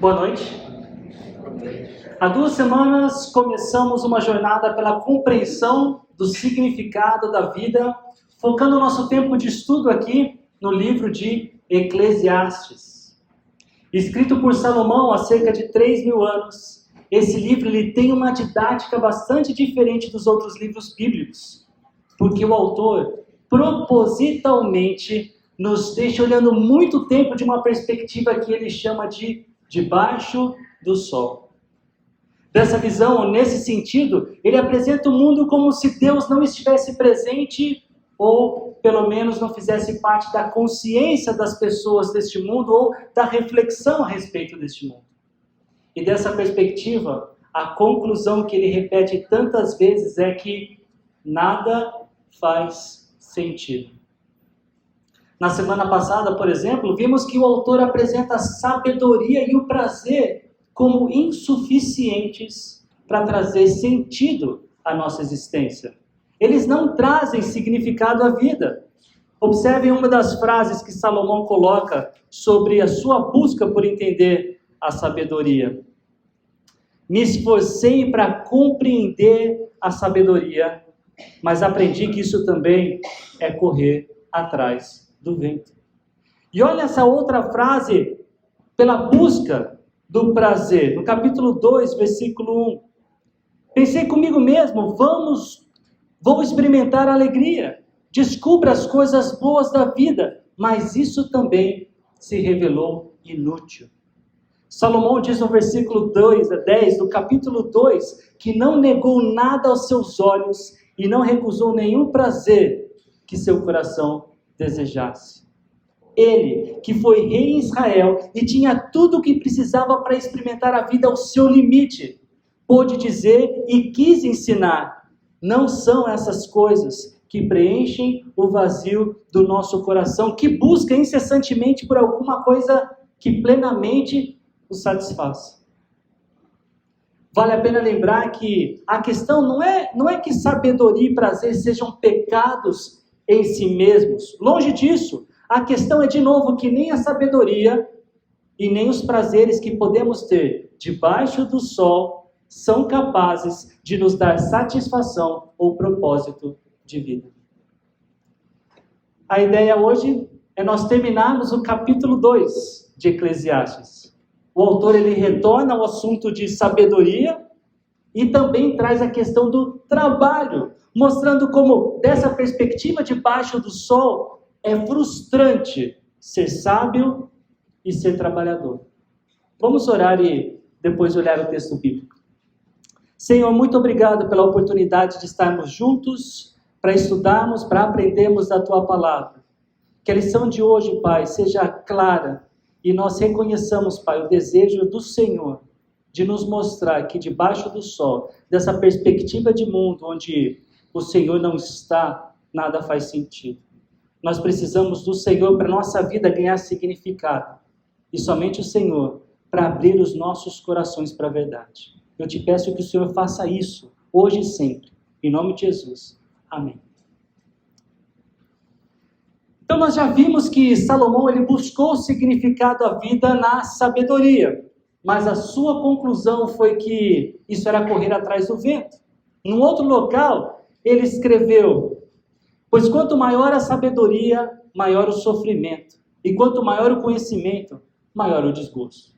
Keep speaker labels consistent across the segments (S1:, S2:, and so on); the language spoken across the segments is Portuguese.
S1: Boa noite. Há 2 semanas começamos uma jornada pela compreensão do significado da vida, focando o nosso tempo de estudo aqui no livro de Eclesiastes. Escrito por Salomão há cerca de 3.000 anos, esse livro ele tem uma didática bastante diferente dos outros livros bíblicos, porque o autor propositalmente nos deixa olhando muito tempo de uma perspectiva que ele chama de debaixo do sol. Dessa visão, nesse sentido, ele apresenta o mundo como se Deus não estivesse presente ou, pelo menos, não fizesse parte da consciência das pessoas deste mundo ou da reflexão a respeito deste mundo. E dessa perspectiva, a conclusão que ele repete tantas vezes é que nada faz sentido. Na semana passada, por exemplo, vimos que o autor apresenta a sabedoria e o prazer como insuficientes para trazer sentido à nossa existência. Eles não trazem significado à vida. Observem uma das frases que Salomão coloca sobre a sua busca por entender a sabedoria. Me esforcei para compreender a sabedoria, mas aprendi que isso também é correr atrás do vento. E olha essa outra frase, pela busca do prazer, no capítulo 2, versículo 1. Pensei comigo mesmo, vou experimentar a alegria, descubra as coisas boas da vida, mas isso também se revelou inútil. Salomão diz no versículo 10 do capítulo 2, que não negou nada aos seus olhos e não recusou nenhum prazer que seu coração desejasse. Ele, que foi rei em Israel e tinha tudo o que precisava para experimentar a vida ao seu limite, pôde dizer e quis ensinar: não são essas coisas que preenchem o vazio do nosso coração, que busca incessantemente por alguma coisa que plenamente o satisfaz. Vale a pena lembrar que a questão não é que sabedoria e prazer sejam pecados em si mesmos. Longe disso. A questão é, de novo, que nem a sabedoria e nem os prazeres que podemos ter debaixo do sol são capazes de nos dar satisfação ou propósito de vida. A ideia hoje é nós terminarmos o capítulo 2 de Eclesiastes. O autor ele retorna ao assunto de sabedoria e também traz a questão do trabalho, mostrando como, dessa perspectiva debaixo do sol, é frustrante ser sábio e ser trabalhador. Vamos orar e depois olhar o texto bíblico. Senhor, muito obrigado pela oportunidade de estarmos juntos para estudarmos, para aprendermos da Tua palavra. Que a lição de hoje, Pai, seja clara e nós reconheçamos, Pai, o desejo do Senhor de nos mostrar que debaixo do sol, dessa perspectiva de mundo onde o Senhor não está, nada faz sentido. Nós precisamos do Senhor para a nossa vida ganhar significado. E somente o Senhor para abrir os nossos corações para a verdade. Eu te peço que o Senhor faça isso, hoje e sempre. Em nome de Jesus. Amém. Então nós já vimos que Salomão ele buscou o significado da vida na sabedoria. Mas a sua conclusão foi que isso era correr atrás do vento. Num outro local, ele escreveu: pois quanto maior a sabedoria, maior o sofrimento. E quanto maior o conhecimento, maior o desgosto.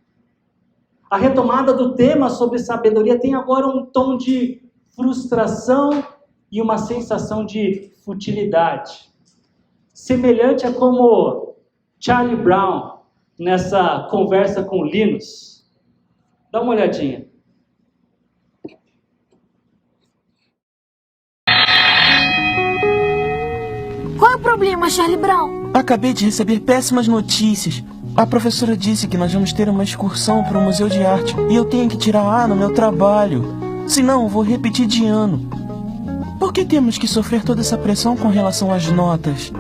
S1: A retomada do tema sobre sabedoria tem agora um tom de frustração e uma sensação de futilidade. Semelhante a como Charlie Brown, nessa conversa com Linus. Dá uma olhadinha.
S2: Qual é o problema, Charlie Brown?
S3: Acabei de receber péssimas notícias. A professora disse que nós vamos ter uma excursão para o Museu de Arte e eu tenho que tirar A no meu trabalho. Senão, eu vou repetir de ano. Por que temos que sofrer toda essa pressão com relação às notas?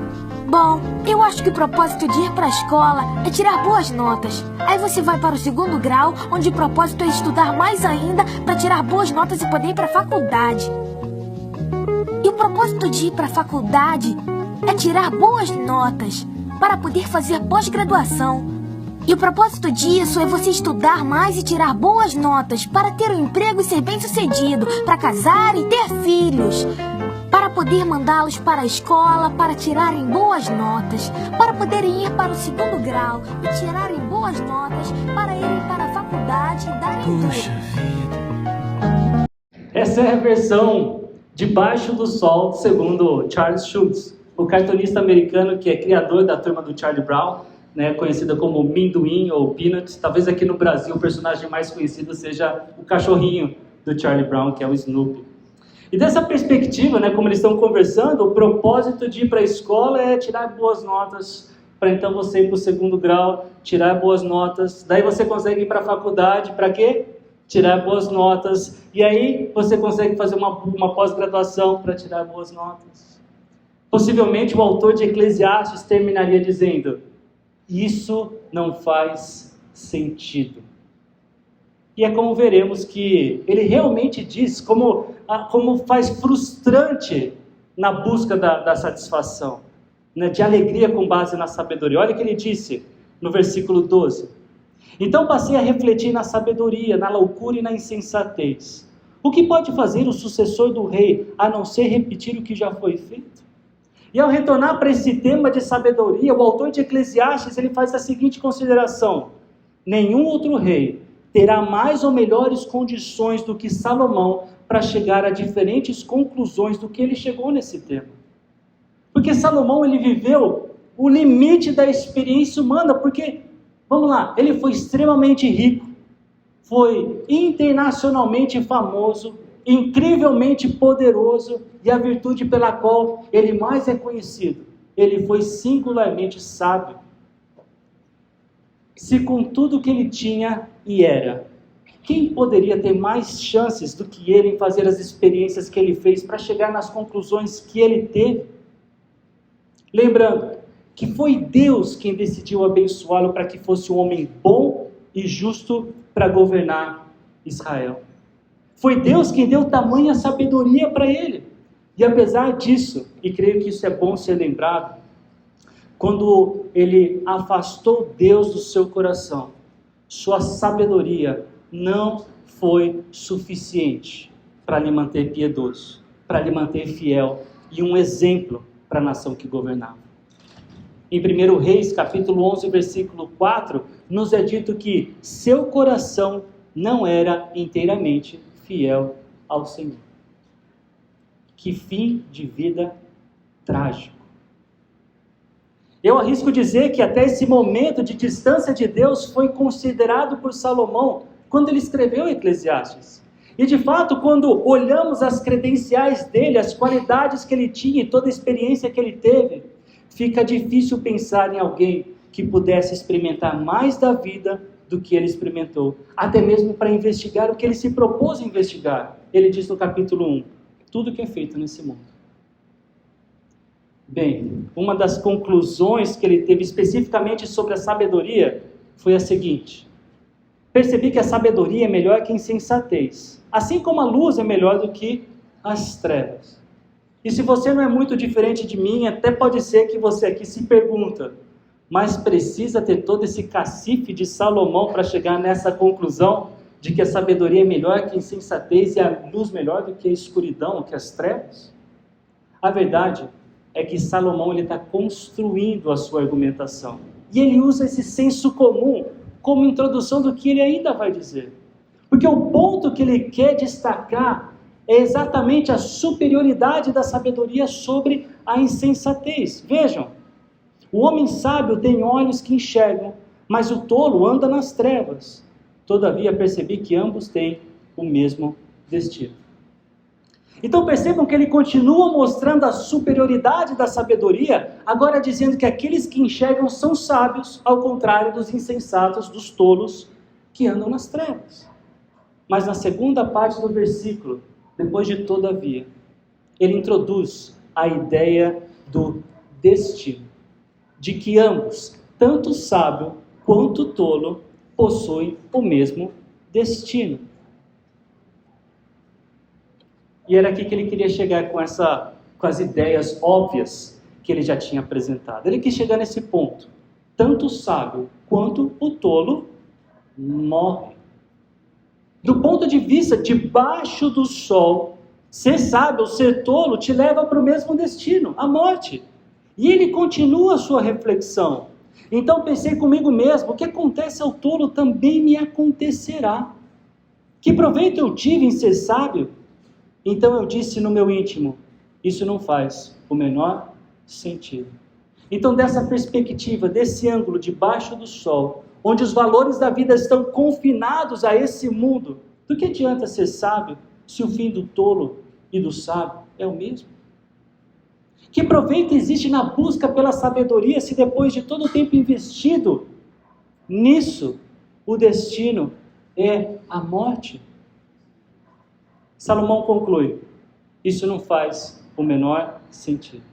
S2: Bom, eu acho que o propósito de ir para a escola é tirar boas notas. Aí você vai para o 2º grau, onde o propósito é estudar mais ainda para tirar boas notas e poder ir para a faculdade. E o propósito de ir para a faculdade é tirar boas notas para poder fazer pós-graduação. E o propósito disso é você estudar mais e tirar boas notas para ter um emprego e ser bem-sucedido, para casar e ter filhos, para poder mandá-los para a escola, para tirarem boas notas, para poderem ir para o 2º grau e tirarem boas notas, para irem para a faculdade e darem
S3: Puxa vida.
S1: Essa é a versão Debaixo do Sol, segundo Charles Schulz, o cartunista americano que é criador da turma do Charlie Brown, né, conhecida como Minduim ou Peanuts. Talvez aqui no Brasil o personagem mais conhecido seja o cachorrinho do Charlie Brown, que é o Snoopy. E dessa perspectiva, né, como eles estão conversando, o propósito de ir para a escola é tirar boas notas, para então você ir para o 2º grau, tirar boas notas. Daí você consegue ir para a faculdade, para quê? Tirar boas notas. E aí você consegue fazer uma pós-graduação para tirar boas notas. Possivelmente o autor de Eclesiastes terminaria dizendo: isso não faz sentido. E é como veremos que ele realmente diz como faz frustrante na busca da satisfação, né, de alegria com base na sabedoria. Olha o que ele disse no versículo 12. Então passei a refletir na sabedoria, na loucura e na insensatez. O que pode fazer o sucessor do rei, a não ser repetir o que já foi feito? E ao retornar para esse tema de sabedoria, o autor de Eclesiastes ele faz a seguinte consideração: nenhum outro rei terá mais ou melhores condições do que Salomão para chegar a diferentes conclusões do que ele chegou nesse tema. Porque Salomão ele viveu o limite da experiência humana, porque, vamos lá, ele foi extremamente rico, foi internacionalmente famoso, incrivelmente poderoso, e a virtude pela qual ele mais é conhecido, ele foi singularmente sábio. Se com tudo que ele tinha e era, quem poderia ter mais chances do que ele em fazer as experiências que ele fez para chegar nas conclusões que ele teve? Lembrando que foi Deus quem decidiu abençoá-lo para que fosse um homem bom e justo para governar Israel. Foi Deus quem deu tamanha sabedoria para ele. E apesar disso, e creio que isso é bom ser lembrado, quando ele afastou Deus do seu coração, sua sabedoria não foi suficiente para lhe manter piedoso, para lhe manter fiel e um exemplo para a nação que governava. Em 1 Reis, capítulo 11, versículo 4, nos é dito que seu coração não era inteiramente fiel ao Senhor. Que fim de vida trágico. Eu arrisco dizer que até esse momento de distância de Deus foi considerado por Salomão quando ele escreveu Eclesiastes. E de fato, quando olhamos as credenciais dele, as qualidades que ele tinha e toda a experiência que ele teve, fica difícil pensar em alguém que pudesse experimentar mais da vida do que ele experimentou, até mesmo para investigar o que ele se propôs a investigar. Ele diz no capítulo 1, tudo que é feito nesse mundo. Bem, uma das conclusões que ele teve especificamente sobre a sabedoria foi a seguinte: percebi que a sabedoria é melhor que a insensatez, assim como a luz é melhor do que as trevas. E se você não é muito diferente de mim, até pode ser que você aqui se pergunta, mas precisa ter todo esse cacife de Salomão para chegar nessa conclusão de que a sabedoria é melhor que a insensatez e a luz melhor do que a escuridão, que as trevas? A verdade é que Salomão está construindo a sua argumentação. E ele usa esse senso comum como introdução do que ele ainda vai dizer. Porque o ponto que ele quer destacar é exatamente a superioridade da sabedoria sobre a insensatez. Vejam, o homem sábio tem olhos que enxergam, mas o tolo anda nas trevas. Todavia percebi que ambos têm o mesmo destino. Então percebam que ele continua mostrando a superioridade da sabedoria, agora dizendo que aqueles que enxergam são sábios, ao contrário dos insensatos, dos tolos, que andam nas trevas. Mas na segunda parte do versículo, depois de todavia, ele introduz a ideia do destino, de que ambos, tanto o sábio quanto o tolo, possuem o mesmo destino. E era aqui que ele queria chegar com as ideias óbvias que ele já tinha apresentado. Ele quis chegar nesse ponto. tanto o sábio quanto o tolo morre. Do ponto de vista debaixo do sol, ser sábio ou ser tolo te leva para o mesmo destino, a morte. E ele continua a sua reflexão. Então pensei comigo mesmo, o que acontece ao tolo também me acontecerá. Que proveito eu tive em ser sábio? Então eu disse no meu íntimo, isso não faz o menor sentido. Então dessa perspectiva, desse ângulo debaixo do sol, onde os valores da vida estão confinados a esse mundo, do que adianta ser sábio se o fim do tolo e do sábio é o mesmo? Que proveito existe na busca pela sabedoria se depois de todo o tempo investido nisso, o destino é a morte? Salomão conclui, isso não faz o menor sentido.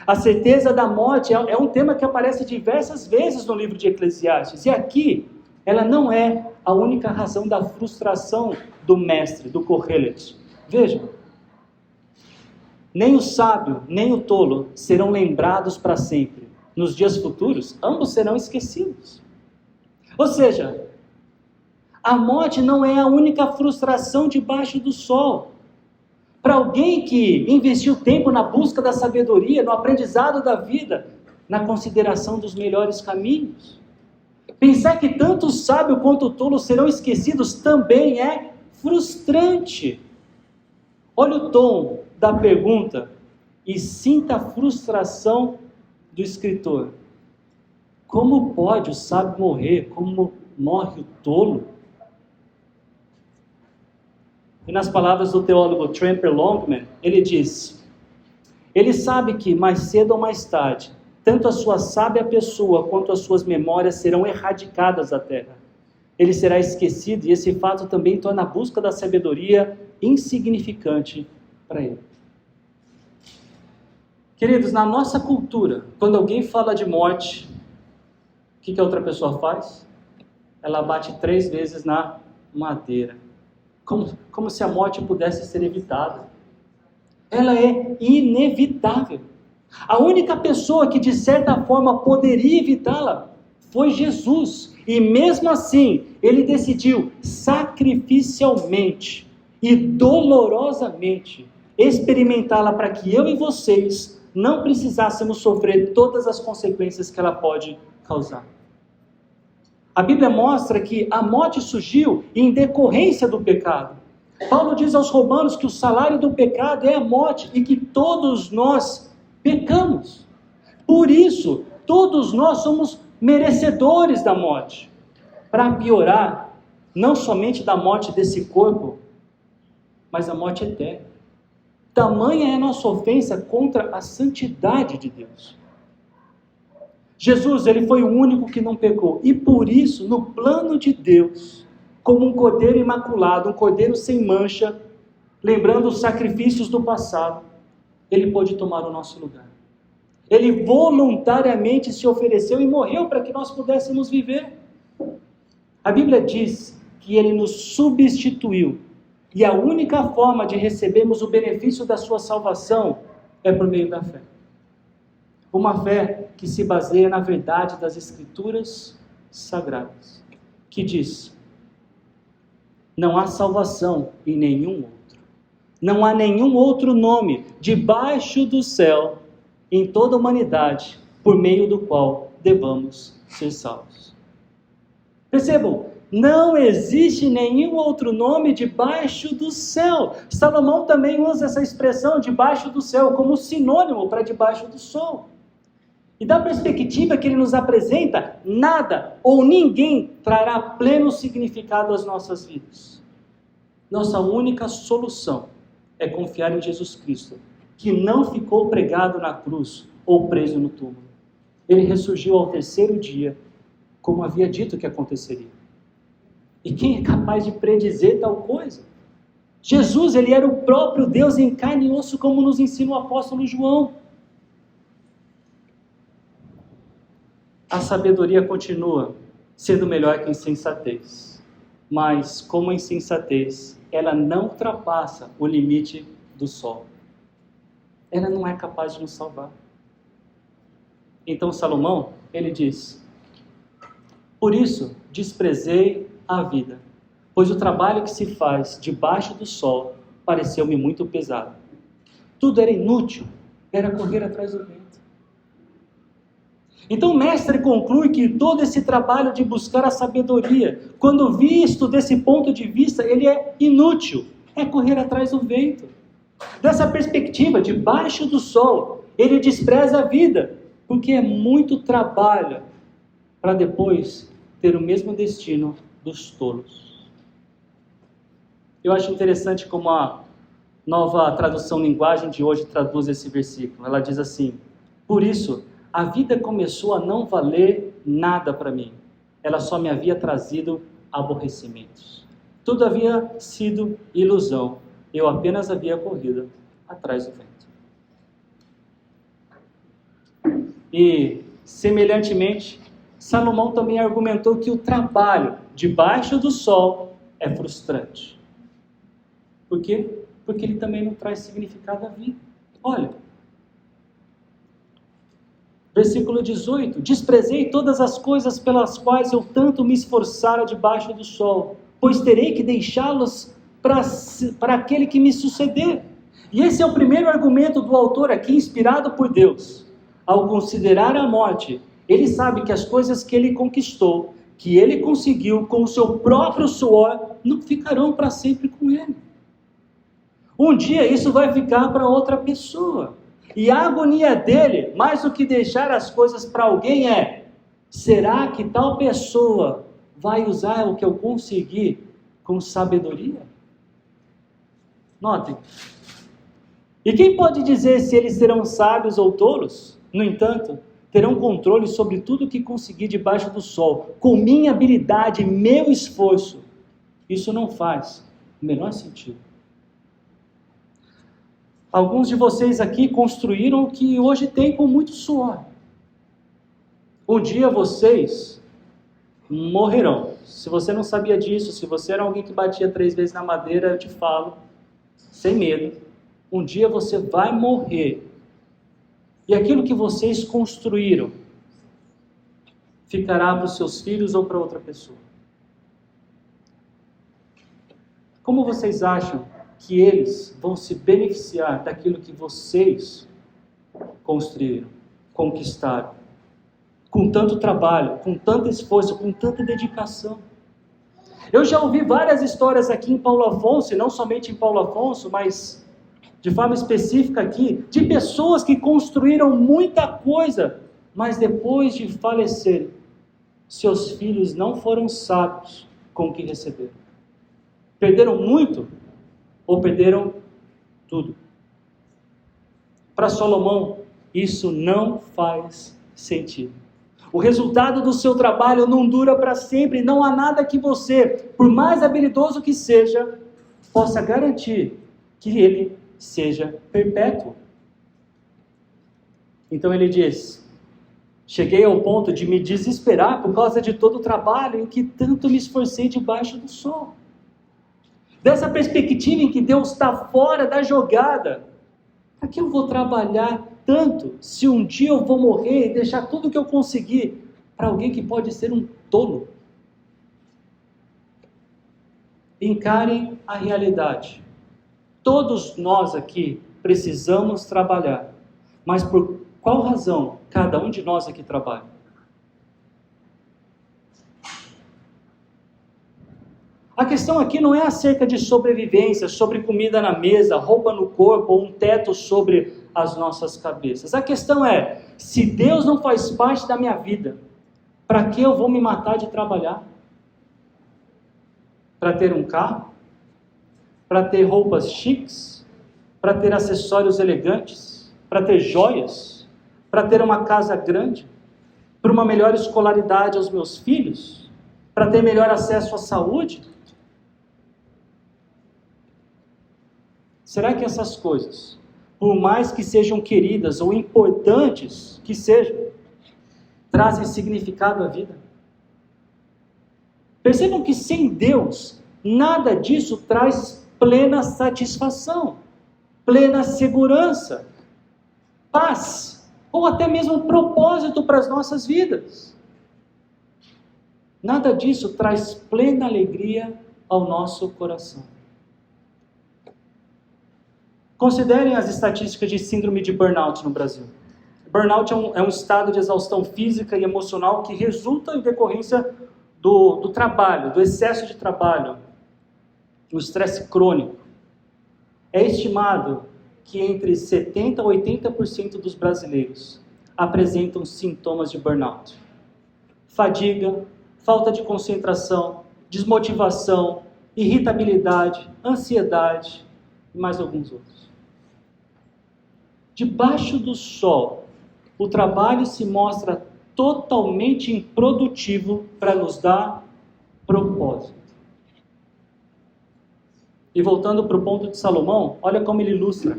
S1: A certeza da morte é um tema que aparece diversas vezes no livro de Eclesiastes, e aqui ela não é a única razão da frustração do mestre, do Kohelet. Vejam, nem o sábio, nem o tolo serão lembrados para sempre. Nos dias futuros, ambos serão esquecidos. Ou seja, a morte não é a única frustração debaixo do sol. Para alguém que investiu tempo na busca da sabedoria, no aprendizado da vida, na consideração dos melhores caminhos, pensar que tanto o sábio quanto o tolo serão esquecidos também é frustrante. Olha o tom da pergunta e sinta a frustração do escritor. Como pode o sábio morrer? Como morre o tolo? E nas palavras do teólogo Tremper Longman, ele diz, ele sabe que mais cedo ou mais tarde, tanto a sua sábia pessoa quanto as suas memórias serão erradicadas da terra. Ele será esquecido e esse fato também torna a busca da sabedoria insignificante para ele. Queridos, na nossa cultura, quando alguém fala de morte, o que a outra pessoa faz? Ela bate 3 vezes na madeira. Como se a morte pudesse ser evitada. Ela é inevitável. A única pessoa que de certa forma poderia evitá-la foi Jesus. E mesmo assim, ele decidiu sacrificialmente e dolorosamente experimentá-la para que eu e vocês não precisássemos sofrer todas as consequências que ela pode causar. A Bíblia mostra que a morte surgiu em decorrência do pecado. Paulo diz aos Romanos que o salário do pecado é a morte e que todos nós pecamos. Por isso, todos nós somos merecedores da morte. Para piorar, não somente da morte desse corpo, mas a morte eterna. Tamanha é a nossa ofensa contra a santidade de Deus. Jesus, ele foi o único que não pecou. E por isso, no plano de Deus, como um cordeiro imaculado, um cordeiro sem mancha, lembrando os sacrifícios do passado, ele pôde tomar o nosso lugar. Ele voluntariamente se ofereceu e morreu para que nós pudéssemos viver. A Bíblia diz que ele nos substituiu. E a única forma de recebermos o benefício da sua salvação é por meio da fé. Uma fé que se baseia na verdade das Escrituras Sagradas, que diz, não há salvação em nenhum outro. Não há nenhum outro nome debaixo do céu, em toda a humanidade, por meio do qual devamos ser salvos. Percebam, não existe nenhum outro nome debaixo do céu. Salomão também usa essa expressão debaixo do céu como sinônimo para debaixo do sol. E da perspectiva que ele nos apresenta, nada ou ninguém trará pleno significado às nossas vidas. Nossa única solução é confiar em Jesus Cristo, que não ficou pregado na cruz ou preso no túmulo. Ele ressurgiu ao 3º dia, como havia dito que aconteceria. E quem é capaz de predizer tal coisa? Jesus, ele era o próprio Deus em carne e osso, como nos ensina o apóstolo João. A sabedoria continua sendo melhor que a insensatez. Mas, como a insensatez, ela não ultrapassa o limite do sol. Ela não é capaz de nos salvar. Então Salomão, ele diz: por isso desprezei a vida, pois o trabalho que se faz debaixo do sol pareceu-me muito pesado. Tudo era inútil, era correr atrás do vento. Então o mestre conclui que todo esse trabalho de buscar a sabedoria, quando visto desse ponto de vista, ele é inútil, é correr atrás do vento. Dessa perspectiva, debaixo do sol, ele despreza a vida, porque é muito trabalho para depois ter o mesmo destino dos tolos. Eu acho interessante como a nova tradução linguagem de hoje traduz esse versículo. Ela diz assim: por isso, a vida começou a não valer nada para mim. Ela só me havia trazido aborrecimentos. Tudo havia sido ilusão. Eu apenas havia corrido atrás do vento. E, semelhantemente, Salomão também argumentou que o trabalho debaixo do sol é frustrante. Por quê? Porque ele também não traz significado à vida. Olha, versículo 18: desprezei todas as coisas pelas quais eu tanto me esforçara debaixo do sol, pois terei que deixá-los para aquele que me suceder. E esse é o primeiro argumento do autor aqui, inspirado por Deus. Ao considerar a morte, ele sabe que as coisas que ele conquistou, que ele conseguiu com o seu próprio suor, não ficarão para sempre com ele. Um dia isso vai ficar para outra pessoa. E a agonia dele, mais do que deixar as coisas para alguém, é: será que tal pessoa vai usar o que eu consegui com sabedoria? Notem. E quem pode dizer se eles serão sábios ou tolos? No entanto, terão controle sobre tudo o que consegui debaixo do sol, com minha habilidade, meu esforço. Isso não faz o menor sentido. Alguns de vocês aqui construíram o que hoje tem com muito suor. Um dia vocês morrerão. Se você não sabia disso, se você era alguém que batia 3 vezes na madeira, eu te falo, sem medo, um dia você vai morrer. E aquilo que vocês construíram ficará para os seus filhos ou para outra pessoa. Como vocês acham que eles vão se beneficiar daquilo que vocês construíram, conquistaram, com tanto trabalho, com tanto esforço, com tanta dedicação? Eu já ouvi várias histórias aqui em Paulo Afonso, e não somente em Paulo Afonso, mas de forma específica aqui, de pessoas que construíram muita coisa, mas depois de falecer, seus filhos não foram sábios com o que receberam. Perderam muito ou perderam tudo. Para Salomão, isso não faz sentido. O resultado do seu trabalho não dura para sempre. Não há nada que você, por mais habilidoso que seja, possa garantir que ele seja perpétuo. Então ele diz: cheguei ao ponto de me desesperar por causa de todo o trabalho em que tanto me esforcei debaixo do sol. Dessa perspectiva em que Deus está fora da jogada, para que eu vou trabalhar tanto se um dia eu vou morrer e deixar tudo que eu consegui para alguém que pode ser um tolo? Encarem a realidade. Todos nós aqui precisamos trabalhar, mas por qual razão cada um de nós aqui trabalha? A questão aqui não é acerca de sobrevivência, sobre comida na mesa, roupa no corpo ou um teto sobre as nossas cabeças. A questão é: se Deus não faz parte da minha vida, para que eu vou me matar de trabalhar? Para ter um carro? Para ter roupas chiques? Para ter acessórios elegantes? Para ter joias? Para ter uma casa grande? Para uma melhor escolaridade aos meus filhos? Para ter melhor acesso à saúde? Será que essas coisas, por mais que sejam queridas ou importantes que sejam, trazem significado à vida? Percebam que sem Deus, nada disso traz plena satisfação, plena segurança, paz ou até mesmo propósito para as nossas vidas. Nada disso traz plena alegria ao nosso coração. Considerem as estatísticas de síndrome de burnout no Brasil. Burnout é um estado de exaustão física e emocional que resulta em decorrência do trabalho, do excesso de trabalho, do estresse crônico. É estimado que entre 70% a 80% dos brasileiros apresentam sintomas de burnout. Fadiga, falta de concentração, desmotivação, irritabilidade, ansiedade e mais alguns outros. Debaixo do sol, o trabalho se mostra totalmente improdutivo para nos dar propósito. E voltando para o ponto de Salomão, olha como ele ilustra.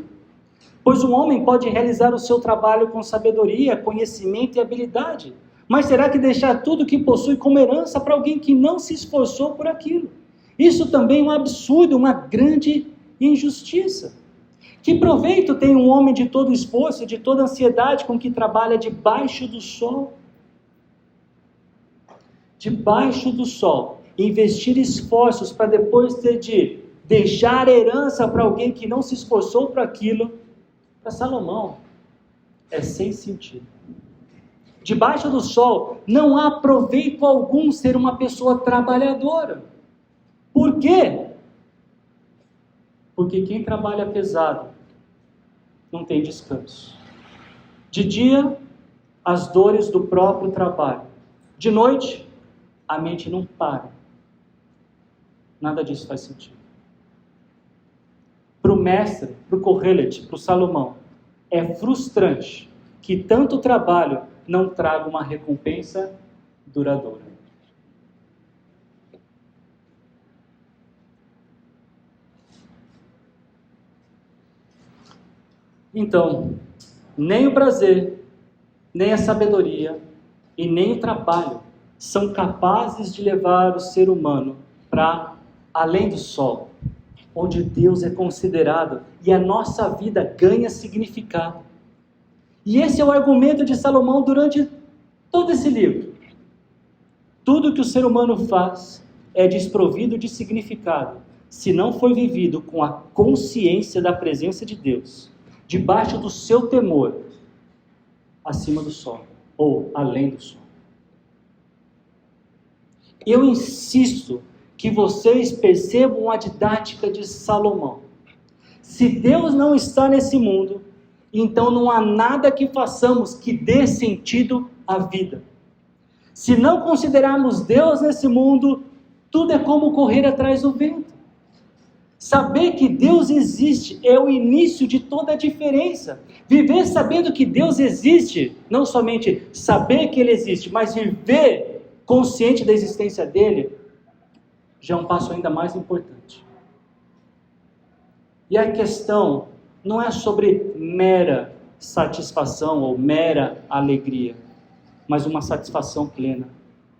S1: Pois um homem pode realizar o seu trabalho com sabedoria, conhecimento e habilidade, mas terá que deixar tudo que possui como herança para alguém que não se esforçou por aquilo. Isso também é um absurdo, uma grande injustiça. Que proveito tem um homem de todo esforço e de toda ansiedade com que trabalha debaixo do sol? Debaixo do sol, investir esforços para depois ter de deixar herança para alguém que não se esforçou para aquilo, para Salomão, é sem sentido. Debaixo do sol, não há proveito algum ser uma pessoa trabalhadora. Por quê? Porque quem trabalha pesado não tem descanso. De dia, as dores do próprio trabalho. De noite, a mente não para. Nada disso faz sentido. Para o mestre, para o Kohelet, para o Salomão, é frustrante que tanto trabalho não traga uma recompensa duradoura. Então, nem o prazer, nem a sabedoria e nem o trabalho são capazes de levar o ser humano para além do sol, onde Deus é considerado e a nossa vida ganha significado. E esse é o argumento de Salomão durante todo esse livro. Tudo que o ser humano faz é desprovido de significado, se não for vivido com a consciência da presença de Deus, debaixo do seu temor, acima do sol, ou além do sol. Eu insisto que vocês percebam a didática de Salomão. Se Deus não está nesse mundo, então não há nada que façamos que dê sentido à vida. Se não considerarmos Deus nesse mundo, tudo é como correr atrás do vento. Saber que Deus existe é o início de toda a diferença. Viver sabendo que Deus existe, não somente saber que Ele existe, mas viver consciente da existência dEle, já é um passo ainda mais importante. E a questão não é sobre mera satisfação ou mera alegria, mas uma satisfação plena,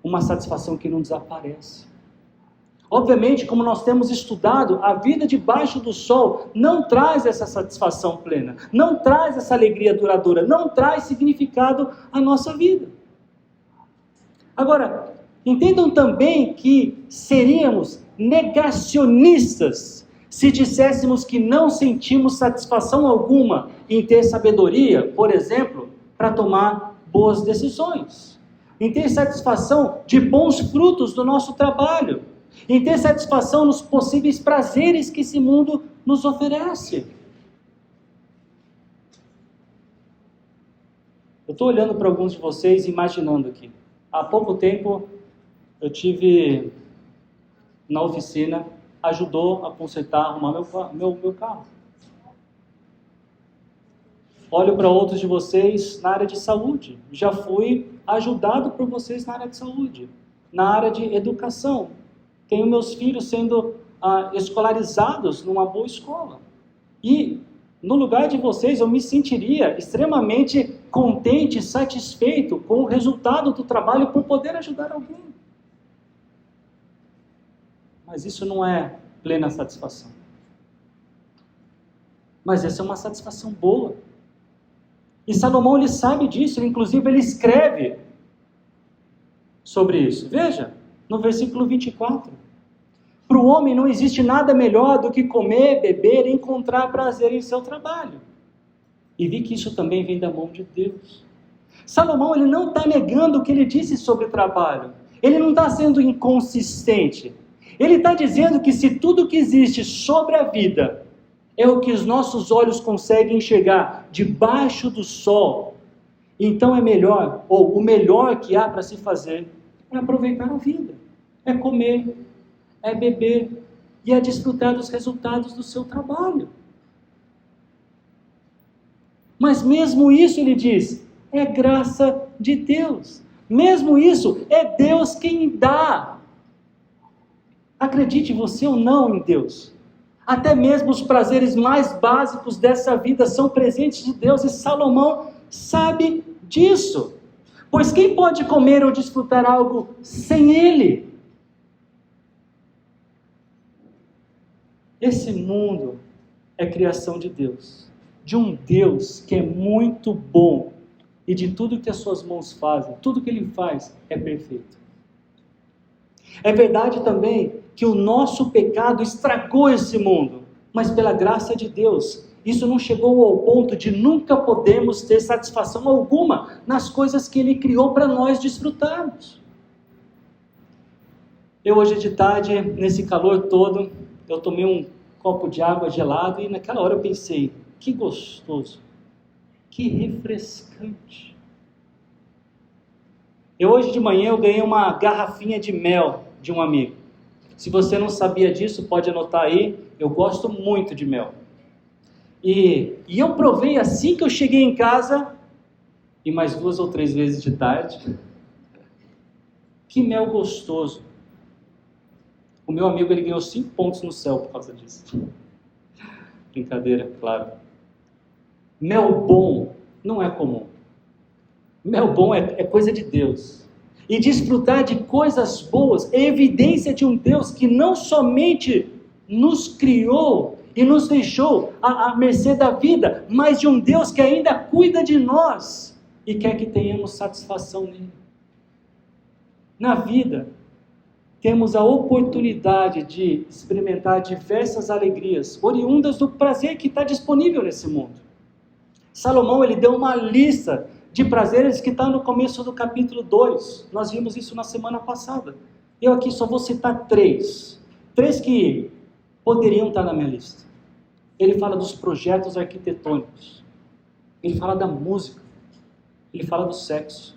S1: uma satisfação que não desaparece. Obviamente, como nós temos estudado, a vida debaixo do sol não traz essa satisfação plena, não traz essa alegria duradoura, não traz significado à nossa vida. Agora, entendam também que seríamos negacionistas se disséssemos que não sentimos satisfação alguma em ter sabedoria, por exemplo, para tomar boas decisões, em ter satisfação de bons frutos do nosso trabalho, em ter satisfação nos possíveis prazeres que esse mundo nos oferece. Eu estou olhando para alguns de vocês e imaginando aqui. Há pouco tempo eu tive na oficina, ajudou a consertar, arrumar meu carro. Olho para outros de vocês na área de saúde. Já fui ajudado por vocês na área de saúde, na área de educação. Tenho meus filhos sendo escolarizados numa boa escola. E no lugar de vocês eu me sentiria extremamente contente, satisfeito com o resultado do trabalho por poder ajudar alguém. Mas isso não é plena satisfação. Mas essa é uma satisfação boa. E Salomão, ele sabe disso, inclusive ele escreve sobre isso. Veja, no versículo 24. Para o homem não existe nada melhor do que comer, beber e encontrar prazer em seu trabalho. E vi que isso também vem da mão de Deus. Salomão, ele não está negando o que ele disse sobre o trabalho. Ele não está sendo inconsistente. Ele está dizendo que se tudo que existe sobre a vida é o que os nossos olhos conseguem enxergar debaixo do sol, então é melhor, ou o melhor que há para se fazer, é aproveitar a vida. É comer, é beber e é desfrutar dos resultados do seu trabalho. Mas mesmo isso, ele diz, é graça de Deus. Mesmo isso, é Deus quem dá. Acredite você ou não em Deus. Até mesmo os prazeres mais básicos dessa vida são presentes de Deus. E Salomão sabe disso. Pois quem pode comer ou desfrutar algo sem Ele? Esse mundo é criação de Deus. De um Deus que é muito bom. E de tudo que as suas mãos fazem, tudo que Ele faz é perfeito. É verdade também que o nosso pecado estragou esse mundo, mas pela graça de Deus, isso não chegou ao ponto de nunca podermos ter satisfação alguma nas coisas que Ele criou para nós desfrutarmos. Eu hoje de tarde, nesse calor todo, eu tomei um copo de água gelado e naquela hora eu pensei, que gostoso, que refrescante. Hoje de manhã eu ganhei uma garrafinha de mel de um amigo. Se você não sabia disso, pode anotar aí, eu gosto muito de mel. E eu provei assim que eu cheguei em casa, e mais 2 ou 3 vezes de tarde. Que mel gostoso. O meu amigo, ele ganhou 5 pontos no céu por causa disso. Brincadeira, claro. Mel bom não é comum. Mel bom é coisa de Deus. E desfrutar de coisas boas é evidência de um Deus que não somente nos criou e nos deixou à mercê da vida, mas de um Deus que ainda cuida de nós e quer que tenhamos satisfação nele. Na vida, temos a oportunidade de experimentar diversas alegrias, oriundas do prazer que está disponível nesse mundo. Salomão, ele deu uma lista de prazeres que está no começo do capítulo 2. Nós vimos isso na semana passada. Eu aqui só vou citar 3. 3 que poderiam estar na minha lista. Ele fala dos projetos arquitetônicos. Ele fala da música. Ele fala do sexo.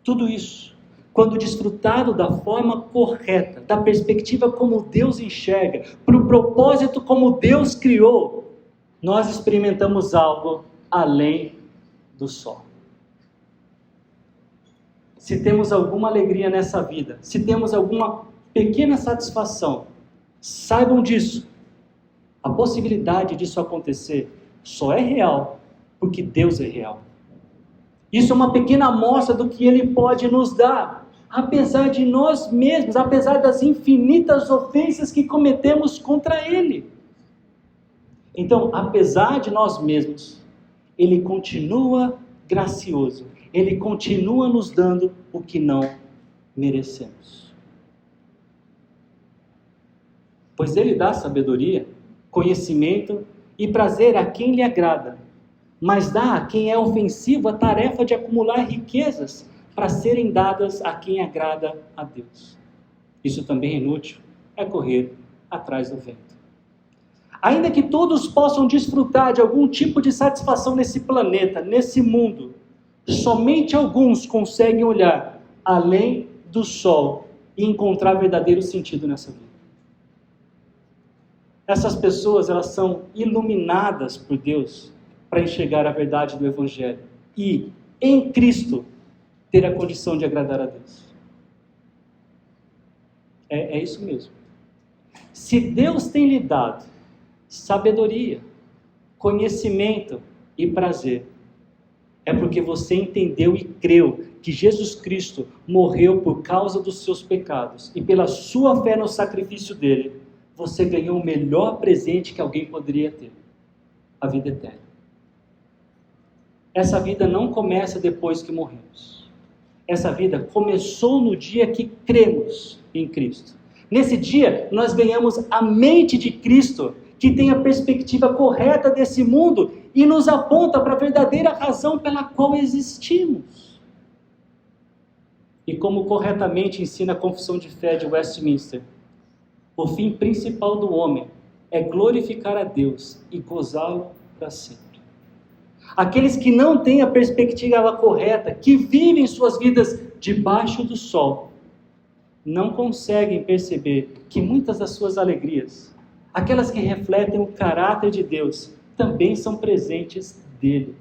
S1: Tudo isso, quando desfrutado da forma correta, da perspectiva como Deus enxerga, para o propósito como Deus criou, nós experimentamos algo além do sol. Se temos alguma alegria nessa vida, se temos alguma pequena satisfação, saibam disso. A possibilidade disso acontecer só é real porque Deus é real. Isso é uma pequena amostra do que Ele pode nos dar, apesar de nós mesmos, apesar das infinitas ofensas que cometemos contra Ele. Então, apesar de nós mesmos, Ele continua gracioso. Ele continua nos dando o que não merecemos. Pois Ele dá sabedoria, conhecimento e prazer a quem lhe agrada, mas dá a quem é ofensivo a tarefa de acumular riquezas para serem dadas a quem agrada a Deus. Isso também é inútil, é correr atrás do vento. Ainda que todos possam desfrutar de algum tipo de satisfação nesse planeta, nesse mundo, somente alguns conseguem olhar além do sol e encontrar verdadeiro sentido nessa vida. Essas pessoas, elas são iluminadas por Deus para enxergar a verdade do Evangelho e, em Cristo, ter a condição de agradar a Deus. É isso mesmo. Se Deus tem lhe dado sabedoria, conhecimento e prazer, é porque você entendeu e creu que Jesus Cristo morreu por causa dos seus pecados e pela sua fé no sacrifício dele, você ganhou o melhor presente que alguém poderia ter, a vida eterna. essa vida não começa depois que morremos. Essa vida começou no dia que cremos em Cristo. Nesse dia, nós ganhamos a mente de Cristo, que tem a perspectiva correta desse mundo e nos aponta para a verdadeira razão pela qual existimos. E como corretamente ensina a Confissão de Fé de Westminster, o fim principal do homem é glorificar a Deus e gozá-lo para sempre. Aqueles que não têm a perspectiva correta, que vivem suas vidas debaixo do sol, não conseguem perceber que muitas das suas alegrias, aquelas que refletem o caráter de Deus, também são presentes dele.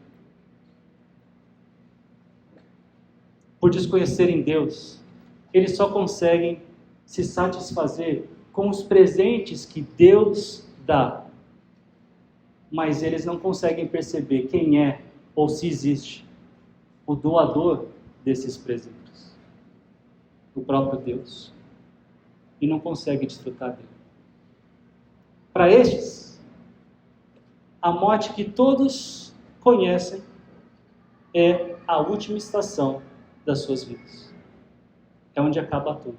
S1: Por desconhecerem Deus, eles só conseguem se satisfazer com os presentes que Deus dá. Mas eles não conseguem perceber quem é ou se existe o doador desses presentes, o próprio Deus, e não conseguem desfrutar dele. Para estes, a morte que todos conhecem é a última estação das suas vidas. É onde acaba tudo.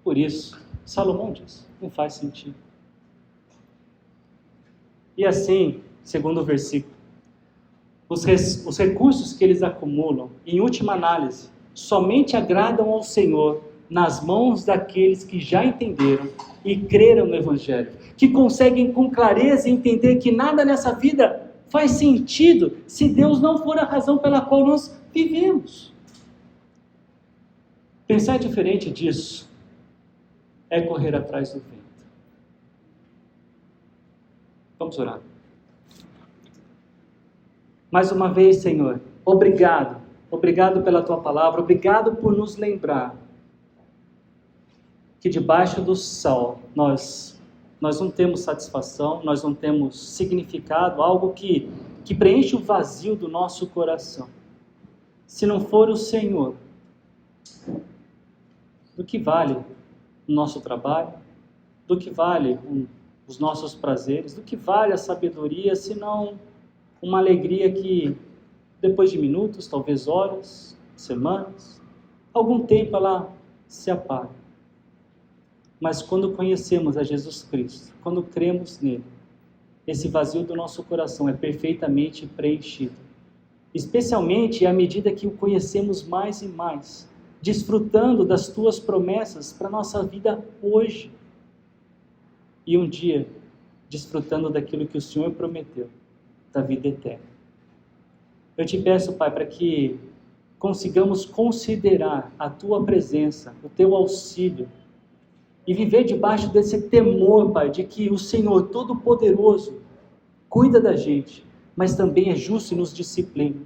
S1: Por isso, Salomão diz, não faz sentido. E assim, segundo o versículo, os recursos que eles acumulam, em última análise, somente agradam ao Senhor nas mãos daqueles que já entenderam e creram no Evangelho, que conseguem com clareza entender que nada nessa vida faz sentido se Deus não for a razão pela qual nós vivemos. Pensar diferente disso é correr atrás do vento. Vamos orar. Mais uma vez, Senhor, obrigado. Obrigado pela Tua palavra. Obrigado por nos lembrar que debaixo do sol nós não temos satisfação, nós não temos significado, algo que preenche o vazio do nosso coração. Se não for o Senhor, do que vale o nosso trabalho? Do que vale os nossos prazeres? Do que vale a sabedoria, se não uma alegria que depois de minutos, talvez horas, semanas, algum tempo ela se apaga. Mas quando conhecemos a Jesus Cristo, quando cremos nele, esse vazio do nosso coração é perfeitamente preenchido. Especialmente à medida que o conhecemos mais e mais, desfrutando das tuas promessas para a nossa vida hoje. E um dia, desfrutando daquilo que o Senhor prometeu, da vida eterna. Eu te peço, Pai, para que consigamos considerar a tua presença, o teu auxílio, e viver debaixo desse temor, Pai, de que o Senhor Todo-Poderoso cuida da gente, mas também é justo e nos disciplina.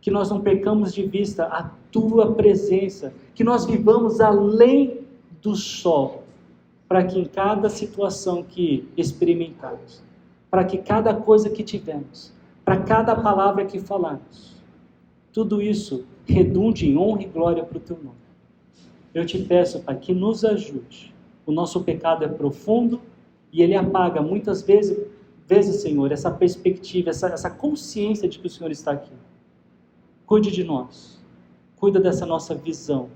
S1: Que nós não percamos de vista a tua presença, que nós vivamos além do sol, para que em cada situação que experimentarmos, para que cada coisa que tivermos, para cada palavra que falarmos, tudo isso redunde em honra e glória para o teu nome. Eu te peço, Pai, que nos ajude. O nosso pecado é profundo e ele apaga muitas vezes, Senhor, essa perspectiva, essa consciência de que o Senhor está aqui. Cuide de nós. Cuida dessa nossa visão.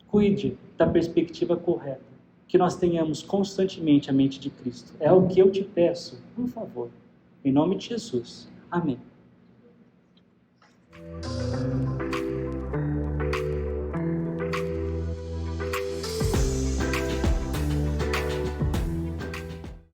S1: Cuide da perspectiva correta. Que nós tenhamos constantemente a mente de Cristo. É o que eu te peço, por favor. Em nome de Jesus. Amém.